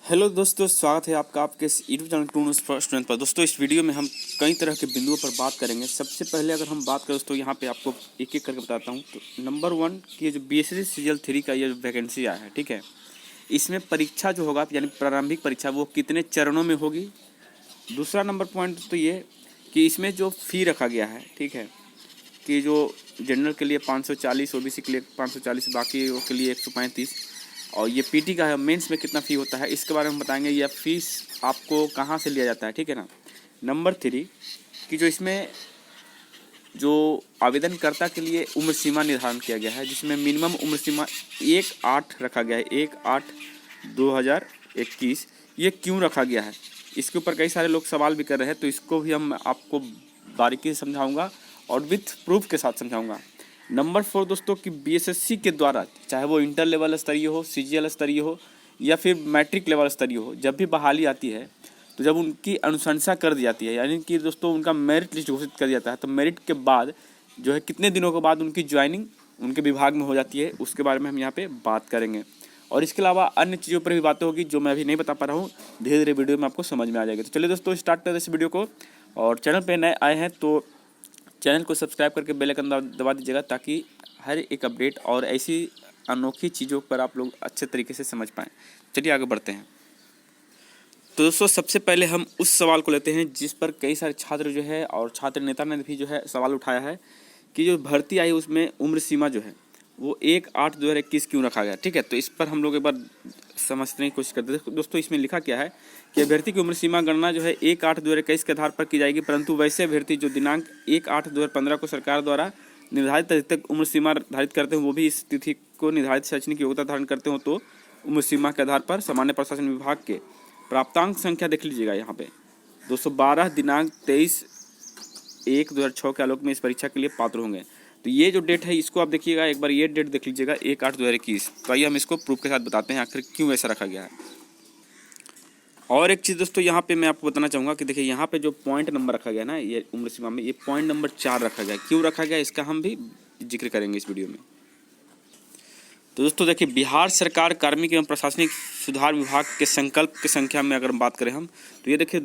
Hello दोस्तों, स्वागत है आपका आपके इस यूट्यूब चैनल टूनस फॉर स्टूडेंट पर। दोस्तों इस वीडियो में हम कई तरह के बिंदुओं पर बात करेंगे। सबसे पहले अगर हम बात करें दोस्तों, यहाँ पे आपको एक एक करके बताता हूँ। तो नंबर 1 की जो बीएससी सीजीएल 3 का ये वैकेंसी आया है, ठीक है। इसमें परीक्षा जो होगा यानी प्रारंभिक परीक्षा वो कितने चरणों में होगी। दूसरा नंबर पॉइंट तो ये कि इसमें जो फ़ी रखा गया है, ठीक है, कि जो जनरल के लिए 540, ओबीसी के लिए 540, बाकी के लिए 135, और ये पीटी का है। मेंस में कितना फ़ी होता है इसके बारे में बताएंगे। यह फीस आपको कहाँ से लिया जाता है, ठीक है ना। नंबर 3 कि जो इसमें जो आवेदनकर्ता के लिए उम्र सीमा निर्धारण किया गया है, जिसमें मिनिमम उम्र सीमा 1/8 रखा गया है, 1/8/2021। ये क्यों रखा गया है, इसके ऊपर कई सारे लोग सवाल भी कर रहे हैं, तो इसको भी हम आपको बारीकी से समझाऊंगा और विथ प्रूफ के साथ समझाऊंगा। नंबर 4 दोस्तों कि बीएसएससी के द्वारा, चाहे वो इंटर लेवल स्तरीय हो, सीजीएल स्तरीय हो या फिर मैट्रिक लेवल स्तरीय हो, जब भी बहाली आती है तो जब उनकी अनुशंसा कर दी जाती है, यानी कि दोस्तों उनका मेरिट लिस्ट घोषित कर दिया जाता है, तो मेरिट के बाद जो है कितने दिनों के बाद उनकी ज्वाइनिंग उनके विभाग में हो जाती है, उसके बारे में हम यहाँ पे बात करेंगे। और इसके अलावा अन्य चीज़ों पर भी बातें होगी जो मैं अभी नहीं बता पा रहा हूँ, धीरे धीरे वीडियो में आपको समझ में आ जाएगी। तो चलिए दोस्तों स्टार्ट करते हैं इस वीडियो को। और चैनल पर नए आए हैं तो चैनल को सब्सक्राइब करके बेल आइकन दबा दीजिएगा, ताकि हर एक अपडेट और ऐसी अनोखी चीज़ों पर आप लोग अच्छे तरीके से समझ पाएँ। चलिए आगे बढ़ते हैं। तो दोस्तों सबसे पहले हम उस सवाल को लेते हैं जिस पर कई सारे छात्र जो है और छात्र नेता ने भी जो है सवाल उठाया है कि जो भर्ती आई उसमें उम्र सीमा जो है वो 1/8/2021 क्यों रखा गया, ठीक है। तो इस पर हम लोग एक बार समझने की कोशिश करते हैं। दोस्तों इसमें लिखा क्या है कि अभ्यर्थी की उम्र सीमा गणना जो है 1/8/2021 के आधार पर की जाएगी, परंतु वैसे अभ्यर्थी जो दिनांक 1/8/2015 को सरकार द्वारा निर्धारित तारीख तक उम्र सीमा निर्धारित करते हैं, वो भी इस तिथि को निर्धारित शैक्षणिक योग्यता धारण करते हो, तो उम्र सीमा के आधार पर सामान्य प्रशासन विभाग के प्राप्तांक संख्या देख लीजिएगा यहाँ पे 212 दिनांक 23/1/2006 के आलोक में इस परीक्षा के लिए पात्र होंगे। तो ये जो डेट है इसको आप देखिएगा, एक बार ये डेट देख लीजिएगा 1/8/2021। तो आइए हम इसको प्रूफ के साथ बताते हैं आखिर क्यों ऐसा रखा गया है। और एक चीज़ दोस्तों यहाँ पे मैं आपको बताना चाहूँगा कि देखिए यहाँ पे जो पॉइंट नंबर रखा गया ना, ये उम्र सीमा में, ये पॉइंट नंबर 4 रखा गया। क्यों रखा गया इसका हम भी जिक्र करेंगे इस वीडियो में। तो दोस्तों देखिए, बिहार सरकार कार्मिक एवं प्रशासनिक सुधार विभाग के संकल्प की संख्या में अगर बात करें हम, तो ये देखिए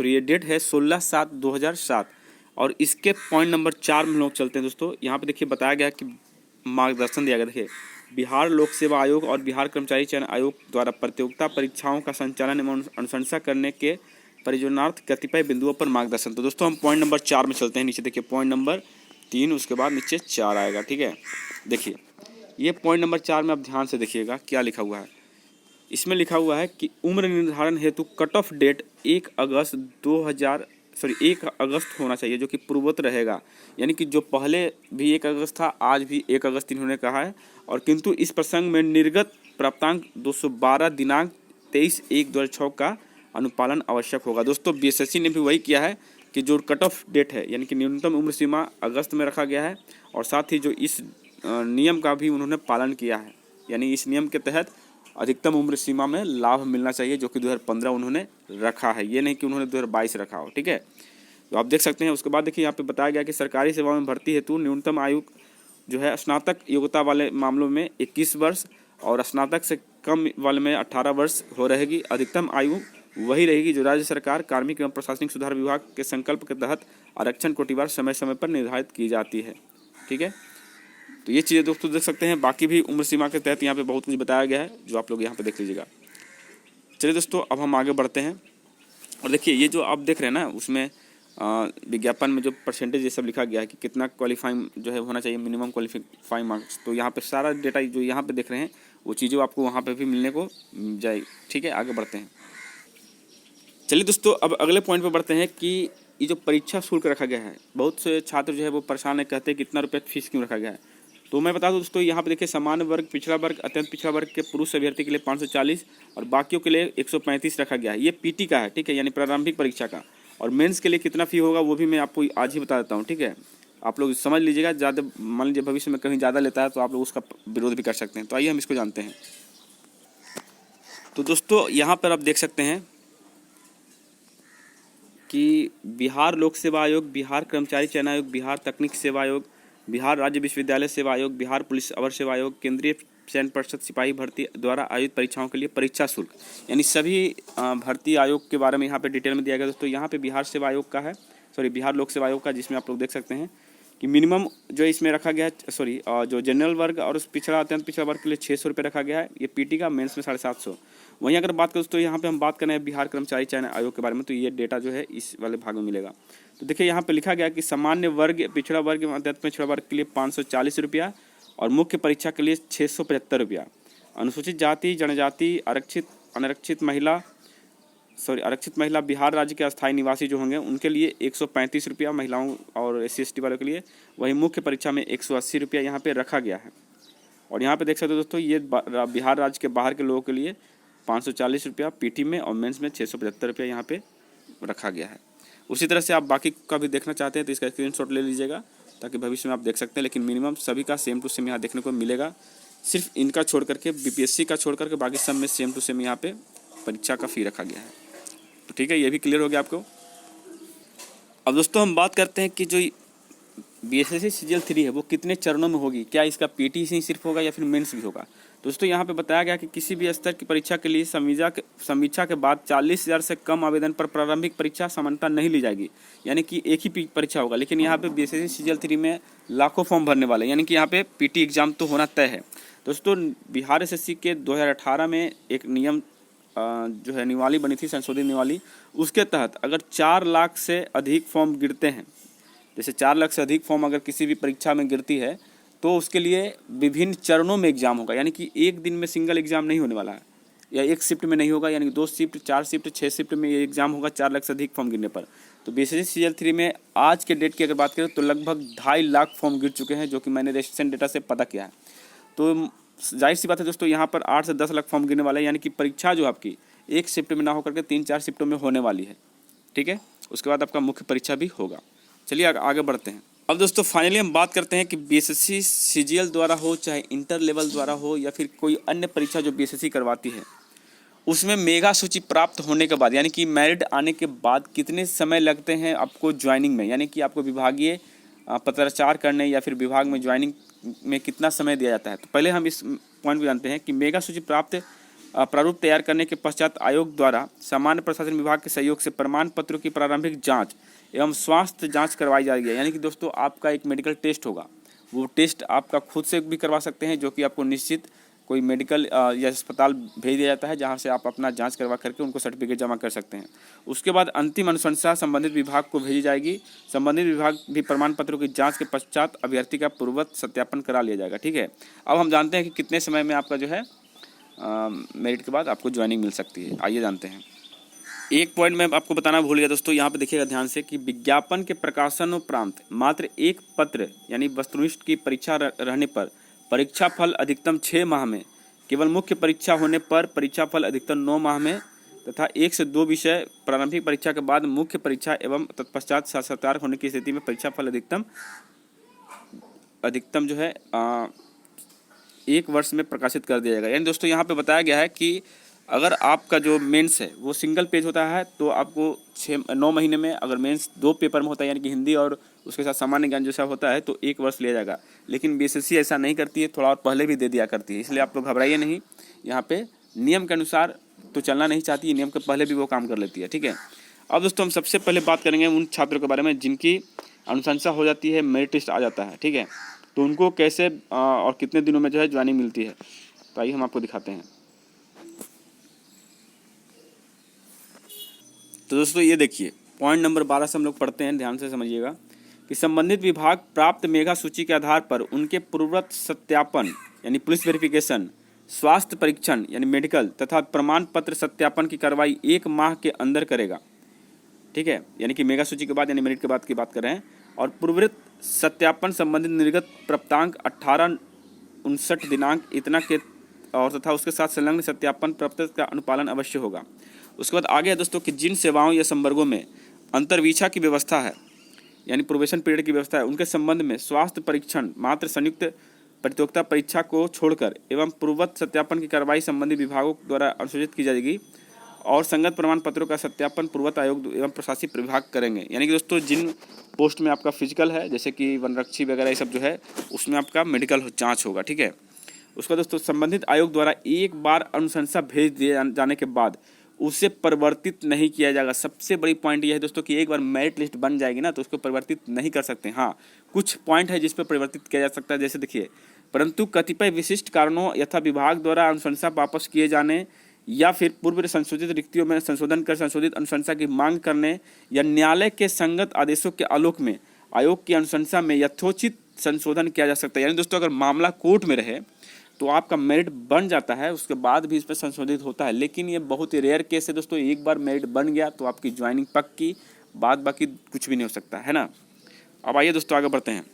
ये डेट है 16/7/2007, और इसके पॉइंट नंबर 4 में हम लोग चलते हैं। दोस्तों यहाँ पे देखिए बताया गया कि मार्गदर्शन दिया गया। देखिए, बिहार लोक सेवा आयोग और बिहार कर्मचारी चयन आयोग द्वारा प्रतियोगिता परीक्षाओं का संचालन एवं अनुशंसा करने के परियोजनार्थ कतिपय बिंदुओं पर मार्गदर्शन। तो दोस्तों हम पॉइंट नंबर 4 में चलते हैं। नीचे देखिए पॉइंट नंबर 3, उसके बाद नीचे 4 आएगा, ठीक है। देखिए ये पॉइंट नंबर 4 में आप ध्यान से देखिएगा क्या लिखा हुआ है। इसमें लिखा हुआ है कि उम्र निर्धारण हेतु कट ऑफ डेट 1 अगस्त होना चाहिए, जो कि पूर्ववत रहेगा। यानी कि जो पहले भी 1 अगस्त था, आज भी 1 अगस्त इन्होंने कहा है, और किंतु इस प्रसंग में निर्गत प्राप्तांक 212 दिनांक 23/1/2006 का अनुपालन आवश्यक होगा। दोस्तों बीएसएससी ने भी वही किया है कि जो कट ऑफ डेट है यानी कि न्यूनतम उम्र सीमा अगस्त में रखा गया है, और साथ ही जो इस नियम का भी उन्होंने पालन किया है। यानी इस नियम के तहत अधिकतम उम्र सीमा में लाभ मिलना चाहिए, जो कि 2015 उन्होंने रखा है, ये नहीं कि उन्होंने 2022 रखा हो, ठीक है। तो आप देख सकते हैं। उसके बाद देखिए यहाँ पे बताया गया कि सरकारी सेवा में भर्ती हेतु न्यूनतम आयु जो है स्नातक योग्यता वाले मामलों में 21 वर्ष और स्नातक से कम वाले में 18 वर्ष हो रहेगी। अधिकतम आयु वही रहेगी जो राज्य सरकार कार्मिक एवं प्रशासनिक सुधार विभाग के संकल्प के तहत आरक्षण कोटिवार समय समय पर निर्धारित की जाती है, ठीक है। तो ये चीज़ें दोस्तों देख सकते हैं। बाकी भी उम्र सीमा के तहत यहाँ पे बहुत कुछ बताया गया है, जो आप लोग यहाँ पे देख लीजिएगा। चलिए दोस्तों अब हम आगे बढ़ते हैं। और देखिए ये जो आप देख रहे हैं ना, उसमें विज्ञापन में जो परसेंटेज ये सब लिखा गया है कि कितना क्वालिफाइंग जो है होना चाहिए, मिनिमम क्वालिफाइंग मार्क्स। तो यहाँ पे सारा डेटा जो यहाँ पे देख रहे हैं वो चीज़ें आपको वहाँ पे भी मिलने को जाएगी, ठीक है। आगे बढ़ते हैं। चलिए दोस्तों अब अगले पॉइंट पर बढ़ते हैं कि ये जो परीक्षा शुल्क रखा गया है, बहुत से छात्र जो है वो परेशान है, कहते हैं कितना रुपये फीस क्यों रखा गया है। तो मैं बता दूं दोस्तों, यहाँ पे देखिए सामान्य वर्ग, पिछड़ा वर्ग, अत्यंत पिछड़ा वर्ग के पुरुष अभ्यर्थी के लिए 540 और बाकियों के लिए 135 रखा गया है। ये पीटी का है, ठीक है, यानी प्रारंभिक परीक्षा का। और मेंस के लिए कितना फ़ी होगा वो भी मैं आपको आज ही बता देता हूँ, ठीक है। आप लोग समझ लीजिएगा, ज़्यादा मान लीजिए भविष्य में कहीं ज़्यादा लेता है तो आप लोग उसका विरोध भी कर सकते हैं। तो आइए हम इसको जानते हैं। तो दोस्तों यहाँ पर आप देख सकते हैं कि बिहार लोक सेवा आयोग, बिहार कर्मचारी चयन आयोग, बिहार तकनीक सेवा आयोग, बिहार राज्य विश्वविद्यालय सेवा आयोग, बिहार पुलिस अवर सेवा आयोग, केंद्रीय परिषद सिपाही भर्ती द्वारा आयोजित परीक्षाओं के लिए परीक्षा शुल्क, यानी सभी भर्ती आयोग के बारे में यहाँ पे डिटेल में दिया गया दोस्तों। यहाँ पे बिहार सेवा आयोग का है, बिहार लोक सेवा आयोग का, जिसमें आप लोग देख सकते हैं कि मिनिमम जो इसमें रखा गया है, जो जनरल वर्ग और उस पिछड़ा अत्यंत पिछड़ा वर्ग के लिए 600 रुपये रखा गया है, ये पीटी का, मेंस में 750। वहीं अगर बात करें दोस्तों, यहाँ पे हम बात कर रहे हैं बिहार कर्मचारी चयन आयोग के बारे में, तो ये डेटा जो है इस वाले भाग में मिलेगा। तो देखिए यहाँ पे लिखा गया कि सामान्य वर्ग, पिछड़ा वर्ग, अत्यंत पिछड़ा वर्ग के लिए 540 रुपया और मुख्य परीक्षा के लिए 675 रुपया। अनुसूचित जाति, जनजाति, आरक्षित महिला बिहार राज्य के अस्थायी निवासी जो होंगे उनके लिए 135 रुपया महिलाओं और SC/ST वालों के लिए। वहीं मुख्य परीक्षा में 180 रुपया यहाँ पे रखा गया है। और यहाँ पे देख सकते हो दोस्तों, ये बिहार राज्य के बाहर के लोगों के लिए 540 रुपया पीटी में और मेंस में 675 रुपया यहाँ पे रखा गया है। उसी तरह से आप बाकी का भी देखना चाहते हैं तो इसका स्क्रीनशॉट ले लीजिएगा, ताकि भविष्य में आप देख सकते हैं। लेकिन मिनिमम सभी का सेम टू सेम यहाँ देखने को मिलेगा, सिर्फ इनका छोड़ करके, BPSC का छोड़ करके बाकी सब में सेम टू सेम यहाँ पे परीक्षा का फ़ी रखा गया है। तो ठीक है, ये भी क्लियर हो गया आपको। अब दोस्तों हम बात करते हैं कि जो BSSC CGL 3 है वो कितने चरणों में होगी, क्या इसका PT ही सिर्फ होगा या फिर मेंस भी होगा। दोस्तों यहाँ पे बताया गया कि किसी भी स्तर की परीक्षा के लिए समीक्षा के बाद 40,000 से कम आवेदन पर प्रारंभिक परीक्षा सामान्यतः नहीं ली जाएगी, यानी कि एक ही परीक्षा होगा। लेकिन यहाँ पे BSSC CGL 3 में लाखों फॉर्म भरने वाले, यानी कि यहाँ पे PT एग्जाम तो होना तय है। दोस्तों बिहार SSC के 2018 में एक नियम जो है निवाली बनी थी, संशोधित निवाली, उसके तहत अगर 4 लाख से अधिक फॉर्म गिरते हैं, जैसे 4 लाख से अधिक फॉर्म अगर किसी भी परीक्षा में गिरती है तो उसके लिए विभिन्न चरणों में एग्जाम होगा, यानी कि एक दिन में सिंगल एग्जाम नहीं होने वाला है, या एक शिफ्ट में नहीं होगा, यानी कि 2 शिफ्ट, 4 शिफ्ट, 6 शिफ्ट में ये एग्जाम होगा 4 लाख से अधिक फॉर्म गिरने पर। तो BSSC CGL 3 में आज के डेट की अगर बात करें तो लगभग 2.5 लाख फॉर्म गिर चुके हैं, जो कि मैंने रिसेंट डेटा से पता किया है। तो जाहिर सी बात है दोस्तों, यहाँ पर 8 से 10 लाख फॉर्म गिरने वाले हैं, यानी कि परीक्षा जो आपकी एक शिफ्ट में ना होकर के 3-4 शिफ्टों में होने वाली है। ठीक है, उसके बाद आपका मुख्य परीक्षा भी होगा। चलिए आगे बढ़ते हैं। अब दोस्तों फाइनली हम बात करते हैं कि BSSC CGL द्वारा हो, चाहे इंटर लेवल द्वारा हो, या फिर कोई अन्य परीक्षा जो BSSC करवाती है, उसमें मेगा सूची प्राप्त होने के बाद, यानी कि मेरिट आने के बाद कितने समय लगते हैं आपको ज्वाइनिंग में, यानी कि आपको विभागीय पत्राचार करने या फिर विभाग में ज्वाइनिंग में कितना समय दिया जाता है। तो पहले हम इस पॉइंट को जानते हैं कि मेगा सूची प्रारूप तैयार करने के पश्चात आयोग द्वारा सामान्य प्रशासन विभाग के सहयोग से प्रमाण पत्रों की प्रारंभिक जांच एवं स्वास्थ्य जांच करवाई जाएगी। यानी कि दोस्तों आपका एक मेडिकल टेस्ट होगा, वो टेस्ट आपका खुद से भी करवा सकते हैं, जो कि आपको निश्चित कोई मेडिकल या अस्पताल भेज दिया जाता है, जहां से आप अपना जांच करवा करके उनको सर्टिफिकेट जमा कर सकते हैं। उसके बाद अंतिम अनुशंसा संबंधित विभाग को भेजी जाएगी। संबंधित विभाग भी प्रमाण पत्रों की जांच के पश्चात अभ्यर्थी का पूर्ववत सत्यापन करा लिया जाएगा। ठीक है, अब हम जानते हैं कि कितने समय में आपका जो है मेरिट के बाद आपको ज्वाइनिंग मिल सकती है। आइए जानते हैं। एक पॉइंट मैं आपको बताना भूल गया दोस्तों, यहाँ पे देखिएगा ध्यान से कि विज्ञापन के प्रकाशन उपरांत मात्र एक पत्र यानी वस्तुनिष्ठ की परीक्षा रहने पर परीक्षा फल अधिकतम 6 माह में, केवल मुख्य परीक्षा होने पर परीक्षा फल अधिकतम 9 माह में, तथा 1 से 2 विषय प्रारंभिक परीक्षा के बाद मुख्य परीक्षा एवं तत्पश्चात साक्षात्कार होने की स्थिति में परीक्षा फल अधिकतम जो है 1 वर्ष में प्रकाशित कर दिया जाएगा। यानी दोस्तों यहाँ पे बताया गया है कि अगर आपका जो मेंस है वो सिंगल पेज होता है तो आपको 9 महीने में, अगर मेंस 2 पेपर में होता है यानी कि हिंदी और उसके साथ सामान्य ज्ञान जैसा होता है तो 1 वर्ष लिया जाएगा। लेकिन BSSC ऐसा नहीं करती है, थोड़ा और पहले भी दे दिया करती है, इसलिए आप लोग घबराइए नहीं। यहाँ पे नियम के अनुसार तो चलना नहीं चाहती है, नियम के पहले भी वो काम कर लेती है। ठीक है, अब दोस्तों हम सबसे पहले बात करेंगे उन छात्रों के बारे में जिनकी अनुशंसा हो जाती है, मेरिट लिस्ट आ जाता है। ठीक है, तो उनको कैसे और कितने दिनों में जो है ज्वाइनिंग मिलती है, तो आइए हम आपको दिखाते हैं। तो दोस्तों ये देखिए पॉइंट नंबर 12 से हम लोग पढ़ते हैं, ध्यान से समझिएगा कि संबंधित विभाग प्राप्त मेगा सूची के आधार पर उनके पूर्ववत सत्यापन यानी पुलिस वेरिफिकेशन, स्वास्थ्य परीक्षण यानी मेडिकल तथा प्रमाण पत्र सत्यापन की कार्रवाई 1 माह के अंदर करेगा। ठीक है, यानी कि मेगा सूची के बाद यानी मेरिट के बाद की बात कर रहे हैं। और पूर्ववत सत्यापन संबंधित निर्गत प्राप्तांक 18-59 दिनांक इतना के और तथा उसके साथ संलग्न सत्यापन प्रपत्र का अनुपालन अवश्य होगा। उसके बाद आगे है दोस्तों कि जिन सेवाओं या संवर्गों में अंतर्वीक्षा की व्यवस्था है यानी प्रोबेशन पीरियड की व्यवस्था है, उनके संबंध में स्वास्थ्य परीक्षण मात्र संयुक्त प्रतियोगिता परीक्षा को छोड़कर एवं पूर्ववत सत्यापन की कार्रवाई संबंधित विभागों द्वारा अनुसूचित की जाएगी और संगत प्रमाण पत्रों का सत्यापन पूर्ववत आयोग एवं प्रशासनिक विभाग करेंगे। यानी कि दोस्तों जिन पोस्ट में आपका फिजिकल है, जैसे कि वनरक्षी वगैरह ये सब जो है, उसमें आपका मेडिकल जाँच होगा। ठीक है, उसका दोस्तों संबंधित आयोग द्वारा एक बार अनुशंसा भेज दिए जाने के बाद उसे परिवर्तित नहीं किया जाएगा। सबसे बड़ी पॉइंट यह है दोस्तों कि एक बार मेरिट लिस्ट बन जाएगी ना तो उसको परिवर्तित नहीं कर सकते। हाँ, कुछ पॉइंट है जिस पर परिवर्तित किया जा सकता है, जैसे देखिए, परंतु कतिपय विशिष्ट कारणों यथा विभाग द्वारा अनुशंसा वापस किए जाने या फिर पूर्व संशोधित रिक्तियों में संशोधन कर संशोधित अनुशंसा की मांग करने या न्यायालय के संगत आदेशों के आलोक में आयोग की अनुशंसा में यथोचित संशोधन किया जा सकता है। यानी दोस्तों अगर मामला कोर्ट में रहे तो आपका मेरिट बन जाता है, उसके बाद भी इस पर संशोधित होता है, लेकिन ये बहुत ही रेयर केस है दोस्तों। एक बार मेरिट बन गया तो आपकी ज्वाइनिंग पक्की, बाद बाकी कुछ भी नहीं हो सकता है ना। अब आइए दोस्तों आगे बढ़ते हैं।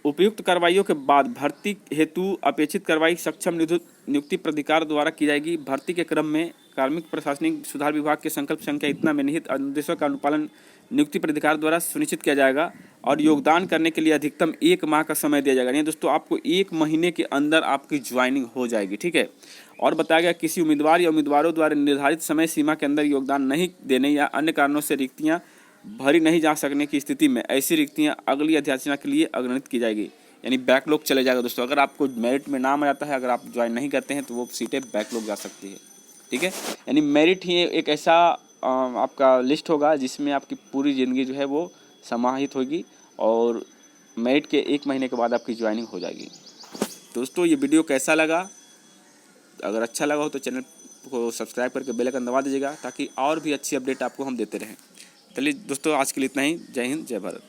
उपयुक्त कार्रवाइयों के बाद भर्ती हेतु अपेक्षित कार्रवाई सक्षम नियुक्ति प्राधिकार द्वारा की जाएगी। भर्ती के क्रम में कार्मिक प्रशासनिक सुधार विभाग के संकल्प संख्या इतना में निहित निर्देशों का अनुपालन नियुक्ति प्राधिकार द्वारा सुनिश्चित किया जाएगा और योगदान करने के लिए अधिकतम 1 माह का समय दिया जाएगा। यानी दोस्तों आपको 1 महीने के अंदर आपकी ज्वाइनिंग हो जाएगी, ठीक है। और बताया गया किसी उम्मीदवार या उम्मीदवारों द्वारा निर्धारित समय सीमा के अंदर योगदान नहीं देने या अन्य कारणों से रिक्तियां भरी नहीं जा सकने की स्थिति में ऐसी रिक्तियां अगली अध्यादेशना के लिए अग्रणित की जाएगी। यानी बैकलॉग चले जाएगा दोस्तों। अगर आपको मेरिट में नाम आ जाता है, अगर आप ज्वाइन नहीं करते हैं तो वो सीटें बैकलॉग जा सकती है, ठीक है। यानी मेरिट ही एक ऐसा आपका लिस्ट होगा जिसमें आपकी पूरी ज़िंदगी जो है वो समाहित होगी और मेरिट के 1 महीने के बाद आपकी ज्वाइनिंग हो जाएगी। दोस्तों ये वीडियो कैसा लगा? अगर अच्छा लगा हो तो चैनल को सब्सक्राइब करके बेल आइकन दबा दीजिएगा ताकि और भी अच्छी अपडेट आपको हम देते रहें। चलिए दोस्तों आज के लिए इतना ही। जय हिंद, जय भारत।